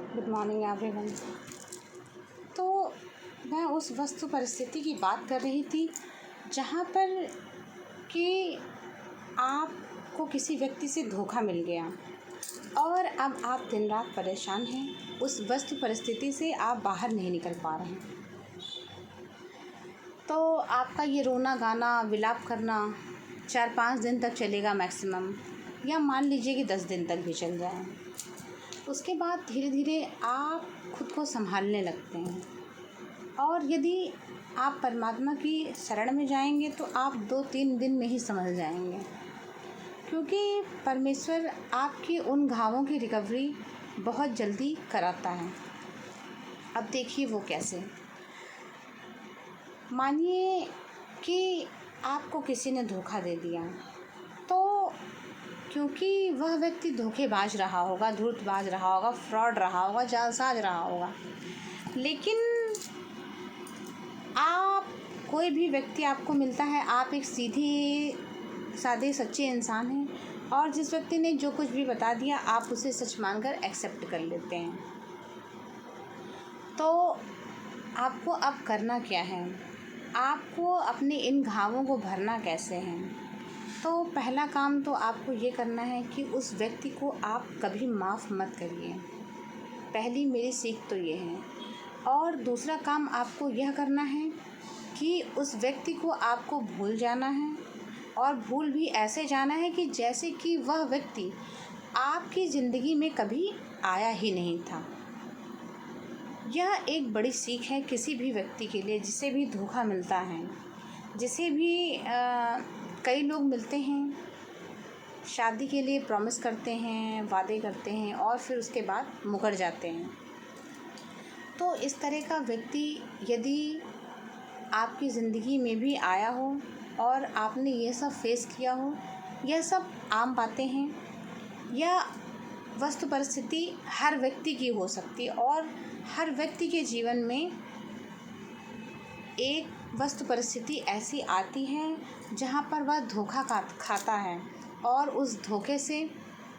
Good morning everyone. तो मैं उस वस्तु परिस्थिति की बात कर रही थी जहाँ पर कि आपको किसी व्यक्ति से धोखा मिल गया और अब आप दिन रात परेशान हैं। उस वस्तु परिस्थिति से आप बाहर नहीं निकल पा रहे हैं। तो आपका ये रोना गाना विलाप करना 4-5 दिन तक चलेगा मैक्सिमम, या मान लीजिए कि 10 दिन तक भी चल जाए। उसके बाद धीरे धीरे आप खुद को संभालने लगते हैं और यदि आप परमात्मा की शरण में जाएंगे तो आप 2-3 दिन में ही समझ जाएंगे, क्योंकि परमेश्वर आपकी उन घावों की रिकवरी बहुत जल्दी कराता है। अब देखिए वो कैसे। मानिए कि आपको किसी ने धोखा दे दिया, तो क्योंकि वह व्यक्ति धोखेबाज रहा होगा, धूर्तबाज रहा होगा, फ्रॉड रहा होगा, जालसाज रहा होगा, लेकिन आप कोई भी व्यक्ति आपको मिलता है, आप एक सीधे साधे सच्चे इंसान हैं और जिस व्यक्ति ने जो कुछ भी बता दिया आप उसे सच मानकर एक्सेप्ट कर लेते हैं। तो आपको अब करना क्या है? आपको अपने इन घावों को भरना कैसे है? तो पहला काम तो आपको ये करना है कि उस व्यक्ति को आप कभी माफ़ मत करिए। पहली मेरी सीख तो ये है। और दूसरा काम आपको यह करना है कि उस व्यक्ति को आपको भूल जाना है, और भूल भी ऐसे जाना है कि जैसे कि वह व्यक्ति आपकी ज़िंदगी में कभी आया ही नहीं था। यह एक बड़ी सीख है किसी भी व्यक्ति के लिए, जिसे भी धोखा मिलता है, जिसे भी कई लोग मिलते हैं, शादी के लिए प्रॉमिस करते हैं, वादे करते हैं और फिर उसके बाद मुकर जाते हैं। तो इस तरह का व्यक्ति यदि आपकी ज़िंदगी में भी आया हो और आपने ये सब फेस किया हो, यह सब आम बातें हैं। यह वस्तु परिस्थिति हर व्यक्ति की हो सकती है और हर व्यक्ति के जीवन में एक वस्तु परिस्थिति ऐसी आती है जहाँ पर वह धोखा खाता है और उस धोखे से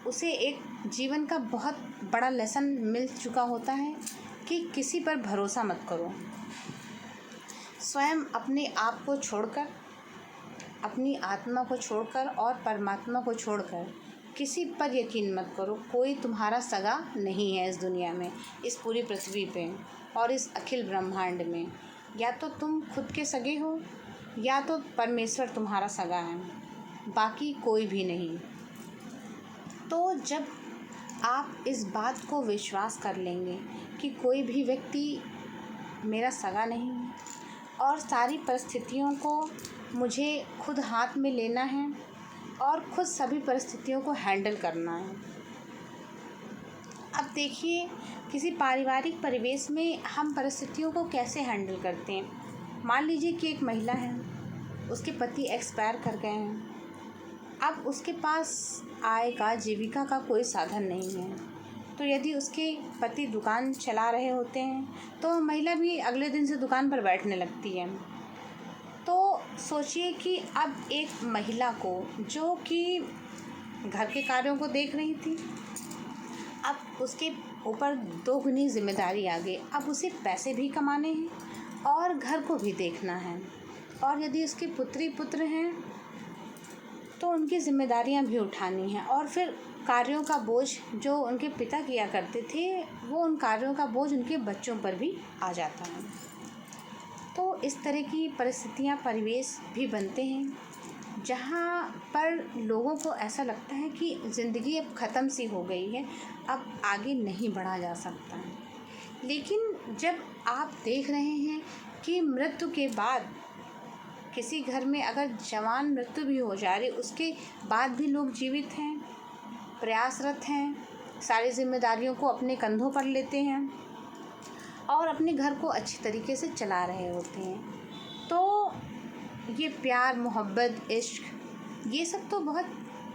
उसे एक जीवन का बहुत बड़ा लेसन मिल चुका होता है कि किसी पर भरोसा मत करो। स्वयं अपने आप को छोड़कर, अपनी आत्मा को छोड़कर और परमात्मा को छोड़कर किसी पर यकीन मत करो। कोई तुम्हारा सगा नहीं है इस दुनिया में, इस पूरी पृथ्वी पे और इस अखिल ब्रह्मांड में। या तो तुम खुद के सगे हो या तो परमेश्वर तुम्हारा सगा है, बाकी कोई भी नहीं। तो जब आप इस बात को विश्वास कर लेंगे कि कोई भी व्यक्ति मेरा सगा नहीं है और सारी परिस्थितियों को मुझे खुद हाथ में लेना है और खुद सभी परिस्थितियों को हैंडल करना है। अब देखिए, किसी पारिवारिक परिवेश में हम परिस्थितियों को कैसे हैंडल करते हैं। मान लीजिए कि एक महिला है, उसके पति एक्सपायर कर गए हैं। अब उसके पास आय का, जीविका का कोई साधन नहीं है। तो यदि उसके पति दुकान चला रहे होते हैं तो महिला भी अगले दिन से दुकान पर बैठने लगती है। तो सोचिए कि अब एक महिला को, जो कि घर के कार्यों को देख रही थी, अब उसके ऊपर 2 गुनी जिम्मेदारी आ गई। अब उसे पैसे भी कमाने हैं और घर को भी देखना है, और यदि उसके पुत्री पुत्र हैं तो उनकी जिम्मेदारियां भी उठानी हैं, और फिर कार्यों का बोझ जो उनके पिता किया करते थे, वो उन कार्यों का बोझ उनके बच्चों पर भी आ जाता है। तो इस तरह की परिस्थितियां, परिवेश भी बनते हैं जहाँ पर लोगों को ऐसा लगता है कि ज़िंदगी अब ख़त्म सी हो गई है, अब आगे नहीं बढ़ा जा सकता है। लेकिन जब आप देख रहे हैं कि मृत्यु के बाद किसी घर में अगर जवान मृत्यु भी हो जा रही, उसके बाद भी लोग जीवित हैं, प्रयासरत हैं, सारी जिम्मेदारियों को अपने कंधों पर लेते हैं और अपने घर को अच्छी तरीके से चला रहे होते हैं, तो ये प्यार, मोहब्बत, इश्क, ये सब तो बहुत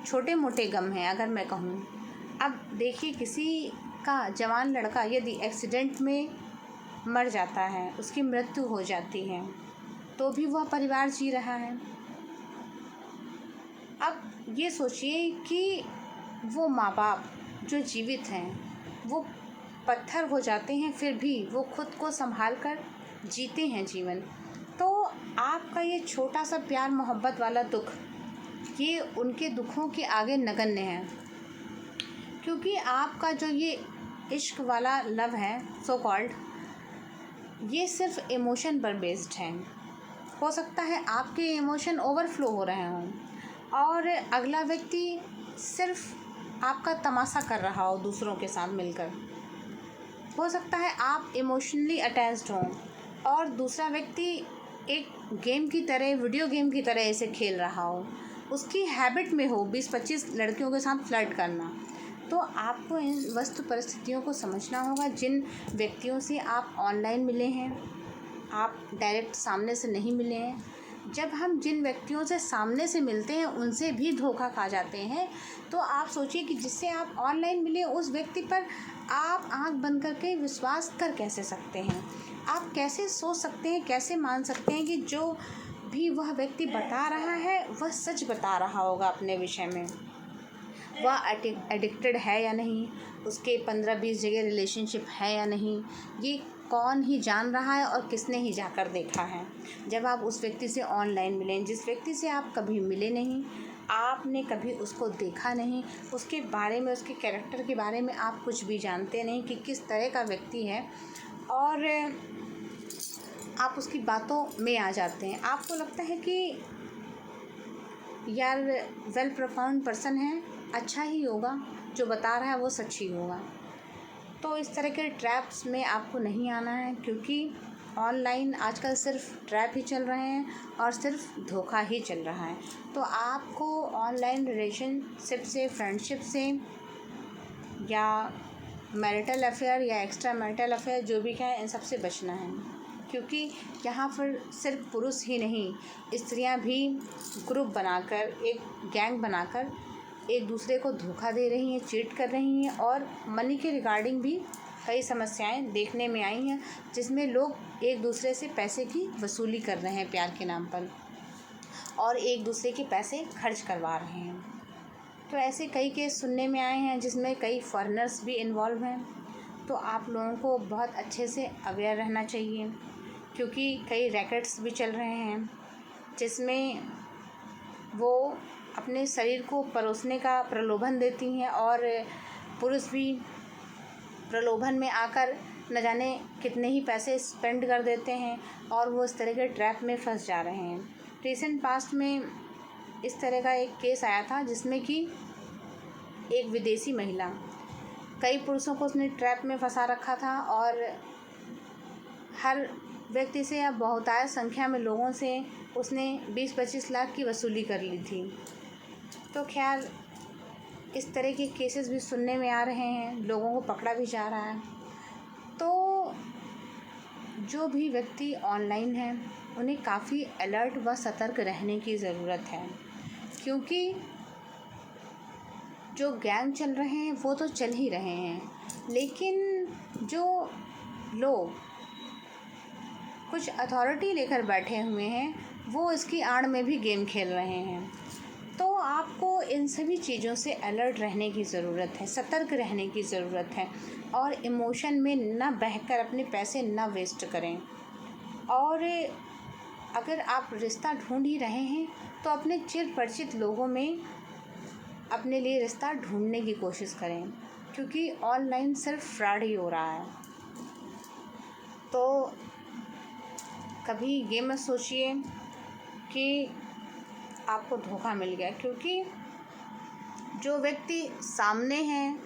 छोटे मोटे गम हैं अगर मैं कहूँ। अब देखिए, किसी का जवान लड़का यदि एक्सीडेंट में मर जाता है, उसकी मृत्यु हो जाती है, तो भी वह परिवार जी रहा है। अब ये सोचिए कि वो माँ बाप जो जीवित हैं, वो पत्थर हो जाते हैं, फिर भी वो खुद को संभाल कर जीते हैं जीवन। तो आपका ये छोटा सा प्यार मोहब्बत वाला दुख, ये उनके दुखों के आगे नगण्य है, क्योंकि आपका जो ये इश्क वाला लव है सो कॉल्ड, ये सिर्फ इमोशन पर बेस्ड है। हो सकता है आपके इमोशन ओवरफ्लो हो रहे हों और अगला व्यक्ति सिर्फ आपका तमाशा कर रहा हो दूसरों के साथ मिलकर। हो सकता है आप इमोशनली अटैच्ड हों और दूसरा व्यक्ति एक गेम की तरह, वीडियो गेम की तरह इसे खेल रहा हो, उसकी हैबिट में हो 20-25 लड़कियों के साथ फ्लर्ट करना। तो आपको इन वस्तु परिस्थितियों को समझना होगा। जिन व्यक्तियों से आप ऑनलाइन मिले हैं, आप डायरेक्ट सामने से नहीं मिले हैं, जब हम जिन व्यक्तियों से सामने से मिलते हैं उनसे भी धोखा खा जाते हैं, तो आप सोचिए कि जिससे आप ऑनलाइन मिले उस व्यक्ति पर आप आंख बंद करके विश्वास कर कैसे सकते हैं? आप कैसे सोच सकते हैं, कैसे मान सकते हैं कि जो भी वह व्यक्ति बता रहा है वह सच बता रहा होगा अपने विषय में? वह एडिक्टेड है या नहीं, उसके 15-20 जगह रिलेशनशिप है या नहीं, ये कौन ही जान रहा है और किसने ही जाकर देखा है। जब आप उस व्यक्ति से ऑनलाइन मिलें, जिस व्यक्ति से आप कभी मिले नहीं, आपने कभी उसको देखा नहीं, उसके बारे में, उसके कैरेक्टर के बारे में आप कुछ भी जानते नहीं कि किस तरह का व्यक्ति है, और आप उसकी बातों में आ जाते हैं। आपको लगता है कि यार वेल प्रोफाउंड पर्सन है, अच्छा ही होगा, जो बता रहा है वो सच ही होगा। तो इस तरह के ट्रैप्स में आपको नहीं आना है, क्योंकि ऑनलाइन आजकल सिर्फ ट्रैप ही चल रहे हैं और सिर्फ धोखा ही चल रहा है। तो आपको ऑनलाइन रिलेशनशिप से, फ्रेंडशिप से या मैरिटल अफेयर या एक्स्ट्रा मैरिटल अफेयर जो भी कहें, इन सब से बचना है, क्योंकि यहाँ पर सिर्फ पुरुष ही नहीं, स्त्रियाँ भी ग्रुप बनाकर, एक गैंग बनाकर एक दूसरे को धोखा दे रही हैं, चीट कर रही हैं, और मनी के रिगार्डिंग भी कई समस्याएं देखने में आई हैं, जिसमें लोग एक दूसरे से पैसे की वसूली कर रहे हैं प्यार के नाम पर, और एक दूसरे के पैसे खर्च करवा रहे हैं। तो ऐसे कई केस सुनने में आए हैं जिसमें कई फॉरेनर्स भी इन्वॉल्व हैं। तो आप लोगों को बहुत अच्छे से अवेयर रहना चाहिए, क्योंकि कई रैकेट्स भी चल रहे हैं जिसमें वो अपने शरीर को परोसने का प्रलोभन देती हैं, और पुरुष भी प्रलोभन में आकर न जाने कितने ही पैसे स्पेंड कर देते हैं और वो इस तरह के ट्रैप में फंस जा रहे हैं। रिसेंट पास्ट में इस तरह का एक केस आया था जिसमें कि एक विदेशी महिला, कई पुरुषों को उसने ट्रैप में फंसा रखा था और हर व्यक्ति से या बहुतायत संख्या में लोगों से उसने 20-25 लाख की वसूली कर ली थी। तो खैर इस तरह के केसेस भी सुनने में आ रहे हैं, लोगों को पकड़ा भी जा रहा है। तो जो भी व्यक्ति ऑनलाइन हैं उन्हें काफ़ी अलर्ट व सतर्क रहने की ज़रूरत है, क्योंकि जो गैंग चल रहे हैं वो तो चल ही रहे हैं, लेकिन जो लोग कुछ अथॉरिटी लेकर बैठे हुए हैं वो इसकी आड़ में भी गेम खेल रहे हैं। तो आपको इन सभी चीज़ों से अलर्ट रहने की ज़रूरत है, सतर्क रहने की ज़रूरत है, और इमोशन में न बहकर अपने पैसे न वेस्ट करें। और अगर आप रिश्ता ढूंढ ही रहे हैं तो अपने चिर परिचित लोगों में अपने लिए रिश्ता ढूंढने की कोशिश करें, क्योंकि ऑनलाइन सिर्फ फ्रॉड ही हो रहा है। तो कभी ये मत सोचिए कि आपको धोखा मिल गया, क्योंकि जो व्यक्ति सामने हैं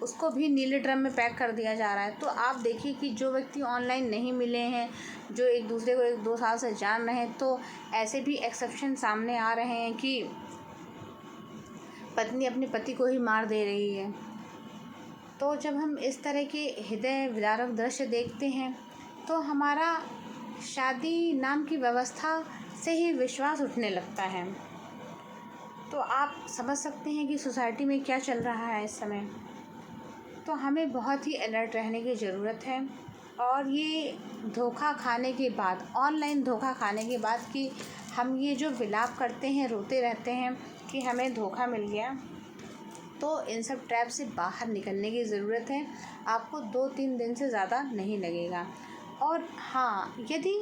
उसको भी नीले ड्रम में पैक कर दिया जा रहा है। तो आप देखिए कि जो व्यक्ति ऑनलाइन नहीं मिले हैं, जो एक दूसरे को 1-2 साल से जान रहे हैं, तो ऐसे भी एक्सेप्शन सामने आ रहे हैं कि पत्नी अपने पति को ही मार दे रही है। तो जब हम इस तरह के हृदय विदारक दृश्य देखते हैं तो हमारा शादी नाम की व्यवस्था से ही विश्वास उठने लगता है। तो आप समझ सकते हैं कि सोसाइटी में क्या चल रहा है इस समय। तो हमें बहुत ही अलर्ट रहने की ज़रूरत है। और ये धोखा खाने के बाद, ऑनलाइन धोखा खाने के बाद कि हम ये जो विलाप करते हैं, रोते रहते हैं कि हमें धोखा मिल गया, तो इन सब ट्रैप से बाहर निकलने की ज़रूरत है। आपको 2-3 दिन से ज़्यादा नहीं लगेगा। और हाँ, यदि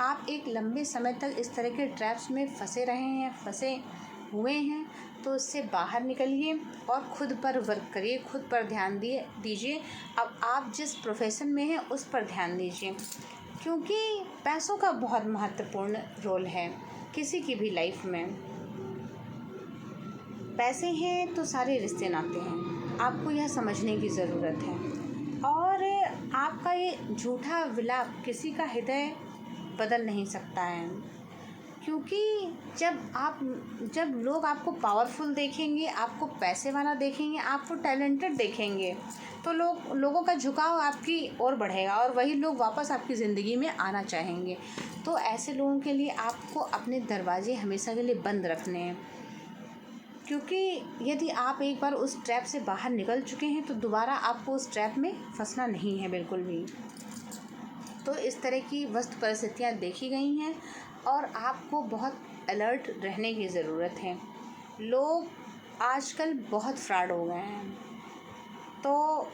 आप एक लंबे समय तक इस तरह के ट्रैप्स में फंसे रहे हैं, फंसे हुए हैं, तो इससे बाहर निकलिए और खुद पर वर्क करिए, खुद पर ध्यान दीजिए। अब आप जिस प्रोफेशन में हैं उस पर ध्यान दीजिए, क्योंकि पैसों का बहुत महत्वपूर्ण रोल है किसी की भी लाइफ में। पैसे हैं तो सारे रिश्ते नाते हैं, आपको यह समझने की ज़रूरत है। और आपका ये झूठा विलाप किसी का हृदय बदल नहीं सकता है, क्योंकि जब लोग आपको पावरफुल देखेंगे, आपको पैसे वाला देखेंगे, आपको टैलेंटेड देखेंगे, तो लोगों का झुकाव आपकी ओर बढ़ेगा और वही लोग वापस आपकी ज़िंदगी में आना चाहेंगे। तो ऐसे लोगों के लिए आपको अपने दरवाजे हमेशा के लिए बंद रखने हैं, क्योंकि यदि आप एक बार उस ट्रैप से बाहर निकल चुके हैं तो दोबारा आपको उस ट्रैप में फंसना नहीं है बिल्कुल भी। तो इस तरह की वस्तु परिस्थितियाँ देखी गई हैं और आपको बहुत अलर्ट रहने की ज़रूरत है। लोग आजकल बहुत फ्रॉड हो गए हैं, तो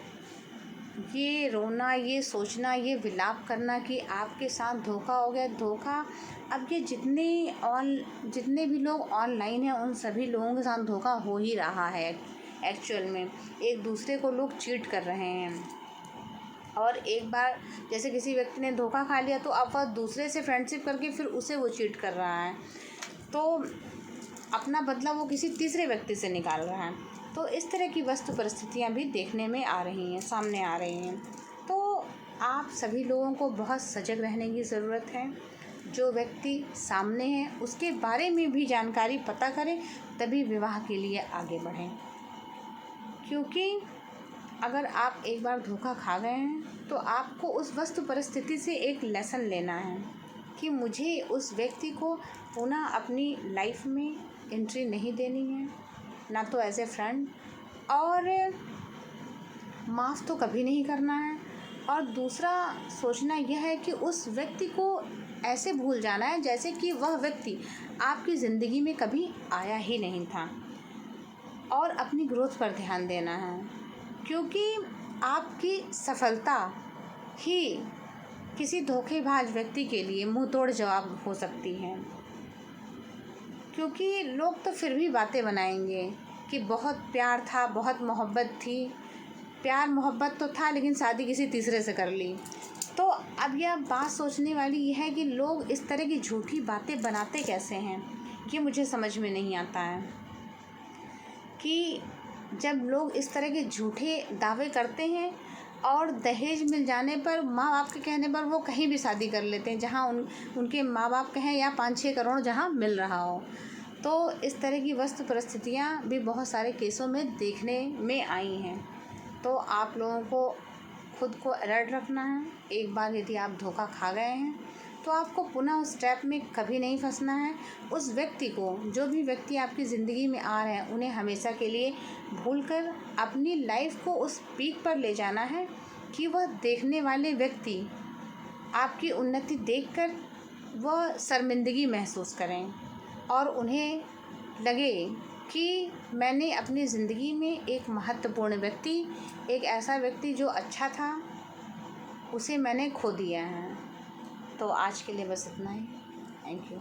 ये रोना, ये सोचना, ये विलाप करना कि आपके साथ धोखा हो गया, धोखा अब ये जितने भी लोग ऑनलाइन हैं उन सभी लोगों के साथ धोखा हो ही रहा है। एक्चुअल में एक दूसरे को लोग चीट कर रहे हैं, और एक बार जैसे किसी व्यक्ति ने धोखा खा लिया तो अब वह दूसरे से फ्रेंडशिप करके फिर उसे वो चीट कर रहा है, तो अपना बदला वो किसी तीसरे व्यक्ति से निकाल रहा है। तो इस तरह की वस्तु परिस्थितियाँ भी देखने में आ रही हैं, सामने आ रही हैं। तो आप सभी लोगों को बहुत सजग रहने की ज़रूरत है। जो व्यक्ति सामने है उसके बारे में भी जानकारी पता करें, तभी विवाह के लिए आगे बढ़ें। क्योंकि अगर आप एक बार धोखा खा गए हैं तो आपको उस वस्तु परिस्थिति से एक लेसन लेना है कि मुझे उस व्यक्ति को पुनः अपनी लाइफ में एंट्री नहीं देनी है, ना तो एज ए फ्रेंड, और माफ़ तो कभी नहीं करना है। और दूसरा सोचना यह है कि उस व्यक्ति को ऐसे भूल जाना है जैसे कि वह व्यक्ति आपकी ज़िंदगी में कभी आया ही नहीं था, और अपनी ग्रोथ पर ध्यान देना है, क्योंकि आपकी सफलता ही किसी धोखेबाज व्यक्ति के लिए मुंह तोड़ जवाब हो सकती है। क्योंकि लोग तो फिर भी बातें बनाएंगे कि बहुत प्यार था, बहुत मोहब्बत थी, प्यार मोहब्बत तो था लेकिन शादी किसी तीसरे से कर ली। तो अब यह बात सोचने वाली यह है कि लोग इस तरह की झूठी बातें बनाते कैसे हैं, ये मुझे समझ में नहीं आता है। कि जब लोग इस तरह के झूठे दावे करते हैं और दहेज मिल जाने पर, माँ बाप के कहने पर वो कहीं भी शादी कर लेते हैं जहाँ उनके माँ बाप कहें, या 5-6 करोड़ जहाँ मिल रहा हो। तो इस तरह की वस्तु परिस्थितियाँ भी बहुत सारे केसों में देखने में आई हैं। तो आप लोगों को खुद को अलर्ट रखना है। एक बार यदि आप धोखा खा गए हैं तो आपको पुनः उस ट्रैप में कभी नहीं फंसना है। उस व्यक्ति को, जो भी व्यक्ति आपकी ज़िंदगी में आ रहे हैं, उन्हें हमेशा के लिए भूलकर अपनी लाइफ को उस पीक पर ले जाना है कि वह देखने वाले व्यक्ति आपकी उन्नति देखकर वह शर्मिंदगी महसूस करें और उन्हें लगे कि मैंने अपनी ज़िंदगी में एक महत्वपूर्ण व्यक्ति, एक ऐसा व्यक्ति जो अच्छा था, उसे मैंने खो दिया है। तो आज के लिए बस इतना ही। Thank you.